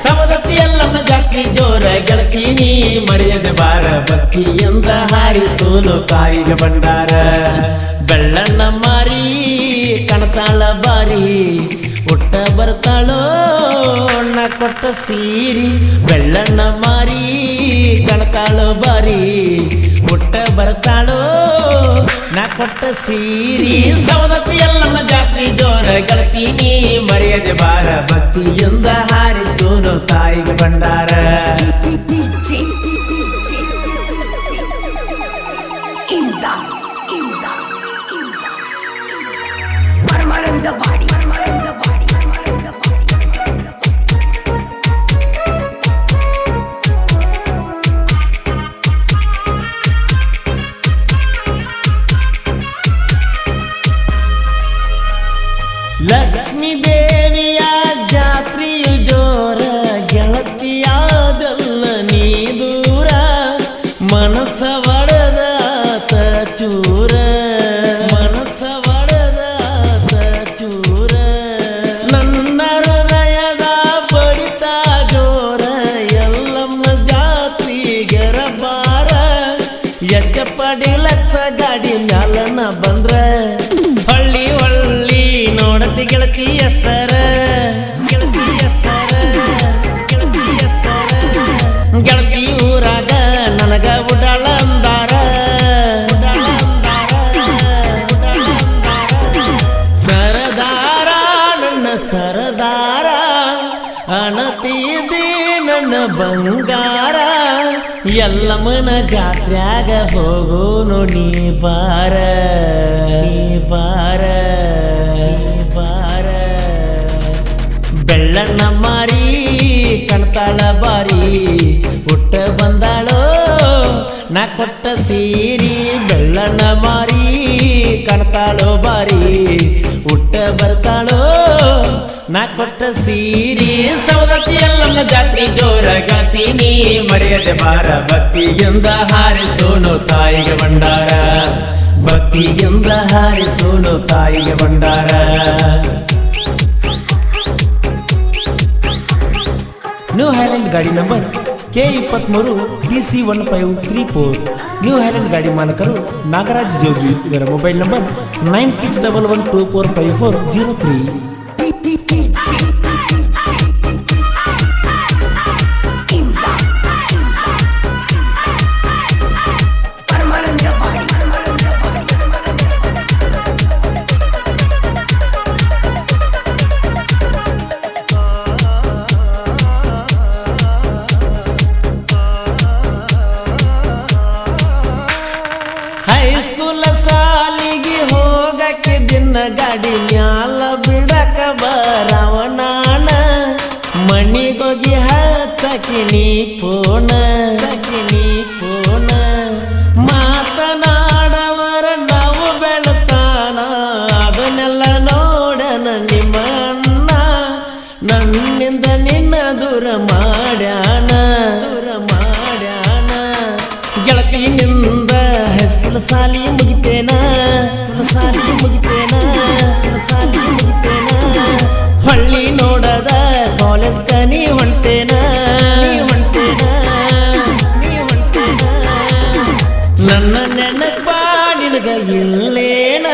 ಸವದತ್ತಿ ಎಲ್ಲಮ್ಮ ಜಾತ್ರಿ ಜೋರ ಗೆಳತಿ ನೀ ಮರೆಯದೆ ಬಾರ ಭಕ್ತಿಯಿಂದ ಹಾರಿಸೋನು ತಾಯಿಗೆ ಭಂಡಾರ ಬೆಳ್ಳಣ್ಣ ಮಾರಿ ಕಣತಾಳ ಬಾರಿ ಹುಟ್ಟ ಬರ್ತಾಳೋ ಅಣ್ಣ ಕೊಟ್ಟ ಸೀರಿ ಬೆಳ್ಳಣ್ಣ ಮಾರಿ ಕಣತಾಳೋ ಬಾರಿ ಹುಟ್ಟ ಬರ್ತಾಳೋ ನಾ ಕೊಟ್ಟ ಸೀರಿ ಸವದತ್ತಿ ಎಲ್ಲಮ್ಮ ಜಾತ್ರಿ ಜೋರ ಗೆಳತಿ ನೀ ಮರೆಯದೆ ಬಾರ ಭಕ್ತಿಯಿಂದ ಹಾರಿಸೋನು ತಾಯಿಗೆ ಭಂಡಾರ ಲಕ್ಷ್ಮೀ ದೇವಿಯ ಜಾತ್ರೆಯು ಜೋರ ಗೆಳತಿಯಾದಲ್ಲ ನೀ ದೂರ ಮನಸ್ಸ ಒಡೆದಾತ ಚೂರ ಮನಸ್ಸ ಒಡೆದಾತ ಚೂರ ನನ್ನ ಹೃದಯದ ಬಡಿತ ಜೋರ ಎಲ್ಲಮ್ಮ ಜಾತ್ರಿಗೆರ ಬಾರ ಯಜ್ಜಪಡಿ ಲಕ್ಷ ಗಾಡಿ ಮ್ಯಾಲನ ಬಂದ್ರ ಹಳ್ಳಿ ಹಳ್ಳಿ ನೋಡತಿ ಗೆಳತಿ ಎಷ್ಟರ ಗೆಳತಿ ಎಷ್ಟರ ಗೆಳತಿ ಎಷ್ಟರ ಗೆಳತಿ ಊರಾಗ ನನಗ ಉಡಾಳ ಅಂದಾರ ಸರದಾರ ನನ್ನ ಸರದಾರ ಅಣತಿದಿ ನನ್ನ ಬಂಗಾರ ಎಲ್ಲಮ್ಮನ ಜಾತ್ರ್ಯಾಗ ಹೋಗೋನು ನೀ ಬಾರ ನೀ ಬಾರ ಬಾರ ಬೆಳ್ಳಣ್ಣ ಮಾರಿ ಕಣ್ತಾಳ ಬಾರಿ ಹುಟ್ಟ ಬಂದಾಳೋ ನಾ ಕೊಟ್ಟ ಸೀರಿ ಬೆಳ್ಳಣ್ಣ ಮಾರಿ ಕಣ್ತಾಳೋ ಬಾರಿ ಹುಟ್ಟ ಬರ್ತಾಳೋ ನಾ ಕೊಟ್ಟ ಸೀರಿ ಸವದತ್ತಿ ಎಲ್ಲಮ್ಮ ಜಾತ್ರಿ ಜೋರ ಗೆಳತಿ ನೀ ಮರೆಯದೆ ಬಾರ ಭಕ್ತಿಯಿಂದ ಹಾರಿಸೋನು ತಾಯಿಗೆ ಭಂಡಾರ ಭಕ್ತಿಯಿಂದ ಹಾರಿಸೋನು ತಾಯಿಗೆ ಭಂಡಾರ ನ್ಯೂ ಹೈಲ್ಯಾಂಡ್ ಗಾಡಿ number K23 TC1534 new highland ಗಾಡಿ ಮಾಲಕರು ನಾಗರಾಜ್ ಜೋಗಿ ಇವರ ಮೊಬೈಲ್ ನಂಬರ್ 9611245403 ಹೈಸ್ಕೂಲ್ ಸಾಲಿಗೆ ಹೋಗಕ್ಕೆ ದಿನ ಗಾಡಿ ಮ್ಯಾಲ ಬಿಡಕ ಬರವ ನಾನ ಮಣಿಗೋಗಿ ಹತ್ತಕಿಣಿ ಪೋಣ ಮಾತನಾಡವರ ನಾವು ಬೆಳತಾನ ಅದನ್ನೆಲ್ಲ ನೋಡನ ನಿಮ್ಮ ಅಣ್ಣ ನನ್ನಿಂದ ನಿನ್ನ ದೂರ ಮಾಡ್ಯಾನ ಗೆಳತಿನಿಂದ ಹೈಸ್ಕೂಲ್ ಸಾಲಿ ಮುಗಿತೇನ ಹಳ್ಳಿ ನೋಡದ ಕಾಲೇಜ್ ನೀ ಹೊಂಟೇನ ನನ್ನ ನೆನಪ ನಿನಗ ಇಲ್ಲೇನ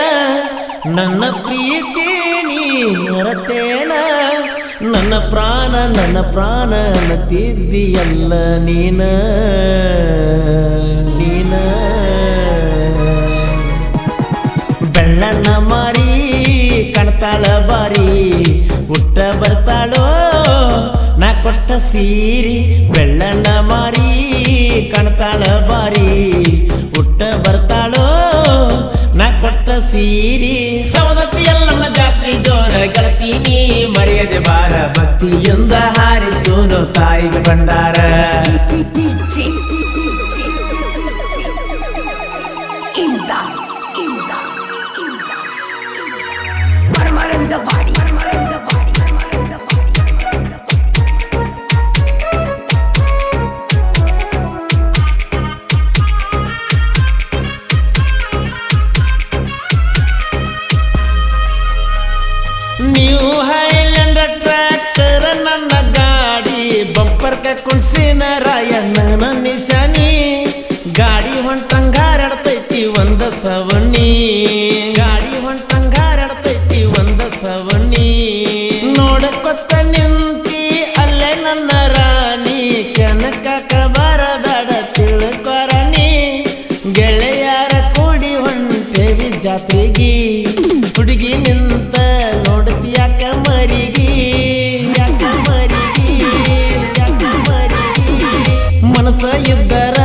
ನನ್ನ ಪ್ರೀತಿ ನೀ ಮರತೇನ ನನ್ನ ಪ್ರಾಣ ಅನ್ನತಿದ್ದಿಯಲ್ಲ ನೀನ ಬೆಳ್ಳಣ್ಣ ಮಾರಿ ಕಣ್ತಾಳ ಬಾರಿ ಹುಟ್ಟ ಬರ್ತಾಳೋ ನಾ ಕೊಟ್ಟ ಸೀರಿ ಬೆಳ್ಳಣ್ಣ ಮಾರಿ ಕಣ್ತಾಳ ಬಾರಿ ಹುಟ್ಟ ಬರ್ತಾಳೋ ನಾ ಕೊಟ್ಟ ಸೀರಿ ಸವದತ್ತಿ ಎಲ್ಲಮ್ಮ ಜಾತ್ರಿ ಜೋರ ಗೆಳತಿ ನೀ ಮರೆಯದೆ ಬಾರ ಭಕ್ತಿಯಿಂದ ಹಾರಿಸೋನು ತಾಯಿಗೆ ಭಂಡಾರ ನ್ಯೂ ಹೈಲ್ಯಾಂಡ್ ಟ್ರ್ಯಾಕ್ಟರ್ ನನ್ನ ಗಾಡಿ ಕುಣ್ಸಿನ ರಾಯಣ್ಣನ ನಿಶಾನಿ ಗಾಡಿ ಹೊಂಟಂಗಾರಡ್ತೈತಿ ಒಂದ ಸವಣಿ ಗಾಡಿ ಹೊಂಟಂಗಾರಡ್ತೈತಿ ಒಂದ ಸವಣಿ ನೋಡಕೊತ್ತ ನಿಂತಿ ಅಲ್ಲೇ ನನ್ನ ರಾಣಿ ಕೆನಕಕ ಬರಬೇಡ ತಿಳ್ಕೊರಣಿ ಗೆಳೆಯರ ಕೂಡಿ ಹೊಂಟೇವಿ ಜಾತ್ರೆಗಿ ಹುಡುಗಿ ನಿಂತ ನೋಡ್ತಿ ಯಾಕ ಮರಿಗಿ ಯಾಕ ಮರಿಗಿ ಯಾಕ ಮರಿಗಿ ಮನಸ ಇದ್ದರ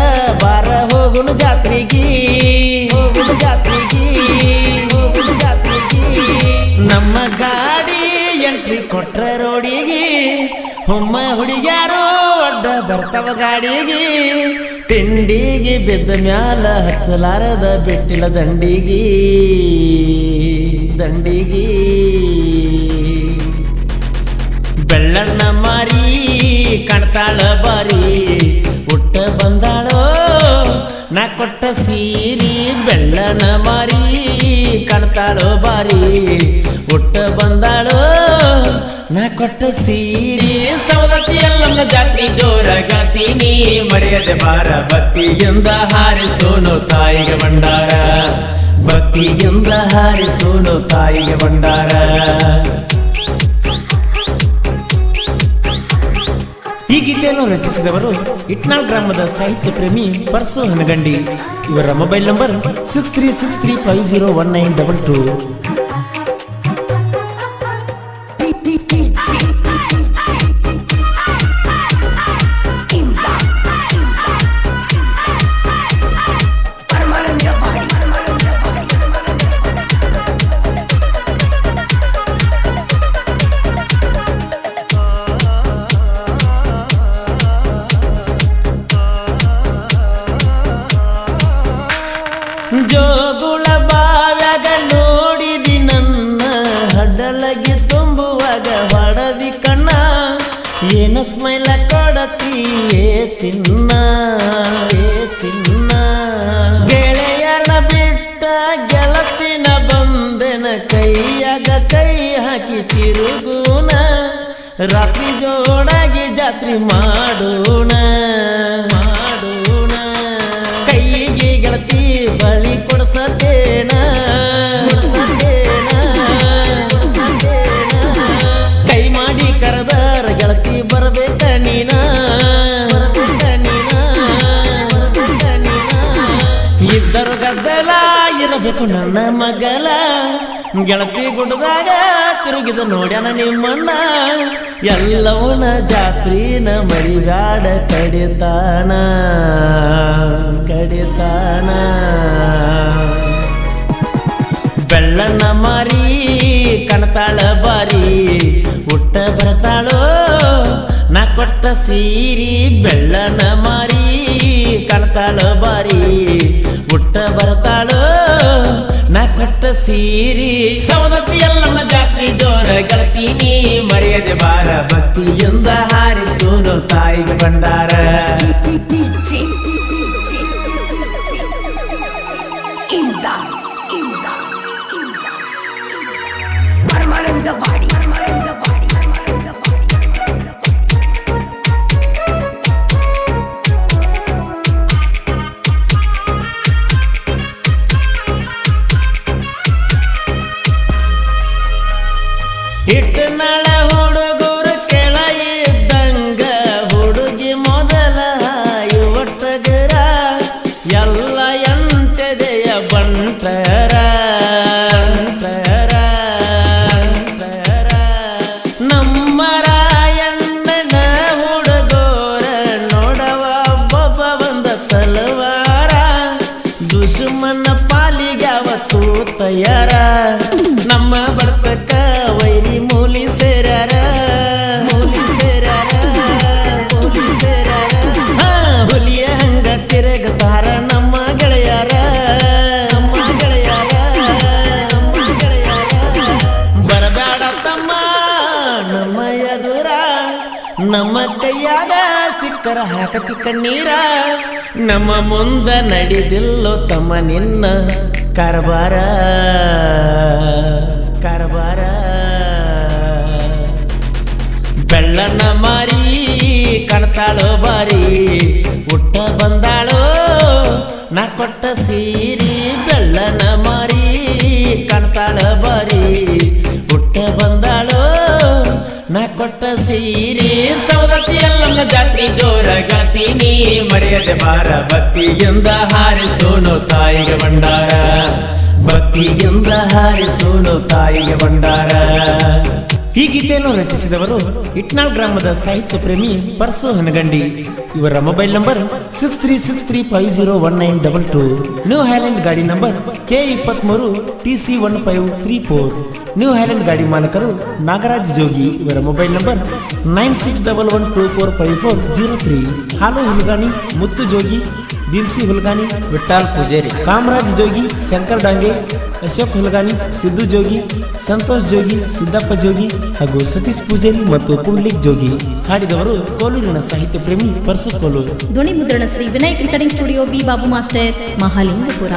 ಬಾರ ಹೋಗುಣ ಜಾತ್ರೆಗಿ ಹೋಗುಣ ಜಾತ್ರೆಗಿ ಹೋಗುಣ ಜಾತ್ರೆಗಿ ನಮ್ಮ ಗಾಡಿ ಎಂಟ್ರಿ ಕೊಟ್ರ ರೋಡಿಗಿ ಹೊಮ್ಮ ಹುಡುಗ್ಯಾರೋ ಅಡ್ಡ ಬರ್ತಾವ ಗಾಡಿಗಿ ತಿಂಡಿಗೆ ಬಿದ್ದ ಮ್ಯಾಲ ಹಚ್ಚಲಾರದ ಬಿಟ್ಟಿಲ್ಲ ದಂಡಿಗಿ ದಂಡಿಗಿ ಬೆಳ್ಳಣ್ಣ ಮಾರಿ ಕಣ್ತಾಳ ಬಾರಿ ಹುಟ್ಟ ಬಂದಾಳೋ ನಾ ಕೊಟ್ಟ ಸೀರಿ ಬೆಳ್ಳನ ಮಾರಿ ಕಣ್ತಾಳೋ ಬಾರಿ ಹುಟ್ಟ ಬಂದಾಳೋ ನಾ ಕೊಟ್ಟ ಸೀರಿ ಸವದತ್ತಿ ಎಲ್ಲಮ್ಮ ಜಾತಿ ಜೋರ ಗಾತೀನಿ ಮರೆಯದೆ ಬಾರ ಭಕ್ತಿಯಿಂದ ಹಾರಿಸೋನು ತಾಯಿಗೆ ಭಂಡಾರ ಭಕ್ತಿಯಿಂದ ಹಾರಿಸೋನು ತಾಯಿಗೆ ಭಂಡಾರ ಈ ಗೀತೆಯನ್ನು ರಚಿಸಿದವರು ಇಟ್ನಾಳ್ ಗ್ರಾಮದ ಸಾಹಿತ್ಯ ಪ್ರೇಮಿ ಪರ್ಸು ಹನಗಂಡಿ ಇವರ ಮೊಬೈಲ್ ನಂಬರ್ 6363501922 ಜೋಗುಳ ಬಾವ್ಯಾಗ ನೋಡಿದಿ ನನ್ನ ಹಡಲಗಿ ತುಂಬುವಾಗ ಹೊಡದಿ ಕಣ್ಣ ಏನ ಸ್ಮೈಲ ಕೊಡತಿ ಏ ಚಿನ್ನ ಏ ಚಿನ್ನ ಗೆಳೆಯರ ಬಿಟ್ಟ ಗೆಳತಿನ ಬಂದೆನ ಕೈಯಾಗ ಕೈ ಹಾಕಿ ತಿರುಗುನ ರಾತ್ರಿ ಜೋಡಾಗಿ ಜಾತ್ರೆ ಮಾಡೋಣ ಮಾಡೋಣ ಕೈಗೆ ಗೆಳತಿ ಬಳಿ ಕೊಡ್ಸತೇನ ಕೈ ಮಾಡಿ ಕರೆದರ ಗೆಳತಿ ಬರ್ಬೇಕ ನೀನ ಇದ್ದರು ಗದ್ದಲ ಇರಬೇಕು ನನ್ನ ಮಗಲ ಗೆಳತಿ ಗುಡ್ಡದಾಗ ತಿರುಗಿದ ನೋಡ್ಯಾನ ನಿಮ್ಮಣ್ಣ ಎಲ್ಲವನ ಜಾತ್ರಿನ ಮರಿಬ್ಯಾಡ ಕಡಿತಾನ ಕಡಿತಾನ ಬೆಳ್ಳಣ್ಣ ಮಾರಿ ಕಣ್ತಾಳ ಬಾರಿ ಹುಟ್ಟ ಬರ್ತಾಳೋ ನಾ ಕೊಟ್ಟ ಸೀರಿ ಬೆಳ್ಳಣ್ಣ ಮಾರಿ ಕಣ್ತಾಳ ಬಾರಿ ಹುಟ್ಟ ಬರ್ತಾಳೋ ನಾ ಕೊಟ್ಟ ಸೀರಿ ಸವದತ್ತಿ ಎಲ್ಲಮ್ಮ ಜಾತ್ರೆ ಜೋರ ಗೆಳತೀನಿ ಮರೆಯದೆ ಬಾರ ಭಕ್ತಿಯಿಂದ ಹಾರಿಸೋನು ತಾಯಿಗೆ ಭಂಡಾರ ಪರಮಾನಂದವಾಡಿ ಇಟ್ಟನಾಳ ಹುಡುಗರು ಕೆಳ ಇದ್ದಂಗ ಹುಡುಗಿ ಮೊದಲ ಒಟ್ಟಗರ ಎಲ್ಲ ಎಂಟದೆಯ ಬಂಟರ ನಮ್ಮ ರಾಯಣ್ಣನ ಹುಡುಗೋರ ನೋಡವ ಒಬ್ಬ ಬಂದ ತಲವಾರ ದುಶ್ಮನ ಪಾಲಿಗಾವ ತೂತಯ್ಯಾರ ನಮ್ಮ ಬರ್ತಕ್ಕ ವೈರಿ ಮೂಲಿ ಸೇರ್ಯಾರ ಹುಲಿಯ ಹಂಗ ತಿರುಗತಾರ ನಮ್ಮ ಗೆಳೆಯರ ಬರಬೇಡ ತಮ್ಮ ನಮ್ಮ ಎದುರ ನಮ್ಮ ಕೈಯಾಗ ಸಿಕ್ಕರ ಹಾಕಿ ಕಣ್ಣೀರ ನಮ್ಮ ಮುಂದ ನಡಿದಿಲ್ಲೋ ತಮ್ಮ ನಿನ್ನ ಕರಬಾರ ಬೆಳ್ಳಣ್ಣ ಮಾರಿ ಕಣ್ತ ಕಾಣ್ತಾಳೋ ಬಾರಿ ಹುಟ್ಟ ಬಂದಾಳೋ ನಾ ಕೊಟ್ಟ ಸೀರಿ ಬೆಳ್ಳನ ಮಾರಿ ಕಾಣ್ತಾಳ ಬಾರಿ ಹುಟ್ಟ ಬಂದಾಳೋ ನಾ ಕೊಟ್ಟ ಸೀರಿ ಸವದತ್ತಿ ಎಲ್ಲಮ್ಮ ಜಾತ್ರೆ ಜೋರ ಗಾತೀನಿ ಮರೆಯದೆ ಬಾರ ಭಕ್ತಿಯಿಂದ ಹಾರಿಸೋಣು ತಾಯಿಗೆ ಭಂಡಾರ ಭಕ್ತಿಯಿಂದ ಹಾರಿಸೋಣು ತಾಯಿಗೆ ಭಂಡಾರ. ಈ ಗೀತೆಯನ್ನು ರಚಿಸಿದವರು ಇಟ್ನಾಳ್ ಗ್ರಾಮದ ಸಾಹಿತ್ಯ ಪ್ರೇಮಿ ಪರಸು ಹನಗಂಡಿ. ಇವರ ಮೊಬೈಲ್ ನಂಬರ್ 6363501922. ನ್ಯೂ ಹೈಲ್ಯಾಂಡ್ ಗಾಡಿ number K23 TC1534. New highland ಗಾಡಿ ಮಾಲಕರು ನಾಗರಾಜ್ ಜೋಗಿ. ಇವರ ಮೊಬೈಲ್ ನಂಬರ್ 9611245403. ಹಾಲು ಹುಲ್ಗಾನಿ ಮುತ್ತು ಜೋಗಿ, ಭೀಮ್ಸಿ ಹುಲ್ಗಾನಿ, ವಿಠ್ಠಲ್ ಪೂಜಾರಿ, ಕಾಮರಾಜ್ ಜೋಗಿ, ಶಂಕರ್ ಡಾಂಗೆ, ಅಶೋಕ್ ಹುಲ್ಗಾನಿ, ಸಿದ್ದು ಜೋಗಿ, ಸಂತೋಷ್ ಜೋಗಿ, ಸಿದ್ದಪ್ಪ ಜೋಗಿ ಹಾಗೂ ಸತೀಶ್ ಪೂಜಾರಿ ಮತ್ತು ಪುಂಡ್ಲಿಕ್ ಜೋಗಿ. ಹಾಡಿದವರು ಕೋಲೂರಿನ ಸಾಹಿತ್ಯ ಪ್ರೇಮಿ ಪರಸು ಕೋಲೂರು. ಧ್ವನಿ ಮುದ್ರಣ Shri Vinayak recording studio B Babu master, Mahalingapura.